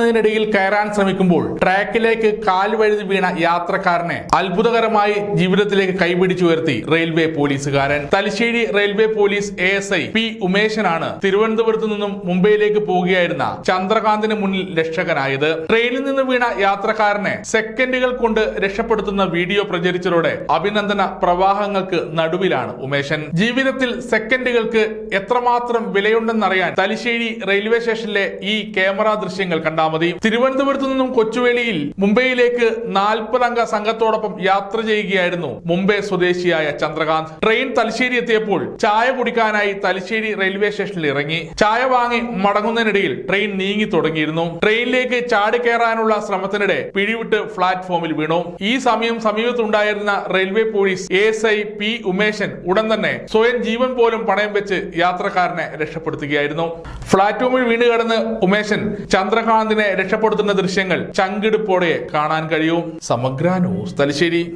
പോകുന്നതിനിടയിൽ കയറാൻ ശ്രമിക്കുമ്പോൾ ട്രാക്കിലേക്ക് കാൽ വഴുതി വീണ യാത്രക്കാരനെ അത്ഭുതകരമായി ജീവിതത്തിലേക്ക് കൈപിടിച്ചുയർത്തി റെയിൽവേ പോലീസുകാരൻ. Thalassery railway police ASI P ഉമേശനാണ് തിരുവനന്തപുരത്ത് നിന്നും മുംബൈയിലേക്ക് പോവുകയായിരുന്ന ചന്ദ്രകാന്തിന് മുന്നിൽ രക്ഷകനായത്. ട്രെയിനിൽ നിന്ന് വീണ യാത്രക്കാരനെ സെക്കൻഡുകൾ കൊണ്ട് രക്ഷപ്പെടുത്തുന്ന വീഡിയോ പ്രചരിച്ചതോടെ അഭിനന്ദന പ്രവാഹങ്ങൾക്ക് നടുവിലാണ് ഉമേശൻ. ജീവിതത്തിൽ സെക്കൻഡുകൾക്ക് എത്രമാത്രം വിലയുണ്ടെന്നറിയാൻ തലശ്ശേരി റെയിൽവേ സ്റ്റേഷനിലെ ഈ ക്യാമറ ദൃശ്യങ്ങൾ കണ്ടാൽ മതി. തിരുവനന്തപുരത്ത് നിന്നും കൊച്ചുവേളിയിൽ മുംബൈയിലേക്ക് 40 അംഗ സംഘത്തോടൊപ്പം യാത്ര ചെയ്യുകയായിരുന്നു മുംബൈ സ്വദേശിയായ ചന്ദ്രകാന്ത്. ട്രെയിൻ തലശ്ശേരി എത്തിയപ്പോൾ ചായ കുടിക്കാനായി തലശ്ശേരി റെയിൽവേ സ്റ്റേഷനിൽ ഇറങ്ങി. ചായ വാങ്ങി മടങ്ങുന്നതിനിടയിൽ ട്രെയിൻ നീങ്ങി തുടങ്ങിയിരുന്നു. ട്രെയിനിലേക്ക് ചാടിക്കയറാനുള്ള ശ്രമത്തിനിടെ പിടിവിട്ട് പ്ലാറ്റ്ഫോമിൽ വീണു. ഈ സമയം സമീപത്തുണ്ടായിരുന്ന railway police ASI P Umeshan ഉടൻ തന്നെ സ്വയം ജീവൻ പോലും പണയം വെച്ച് യാത്രക്കാരനെ രക്ഷപ്പെടുത്തുകയായിരുന്നു. പ്ലാറ്റ്ഫോമിൽ വീണ് കിടന്ന് ഉമേശൻ ചന്ദ്രകാന്തിനെ രക്ഷപ്പെടുത്തുന്ന ദൃശ്യങ്ങൾ ചങ്കിടുപ്പോടെ കാണാൻ കഴിയും. സമഗ്ര ന്യൂസ്, തലശ്ശേരി.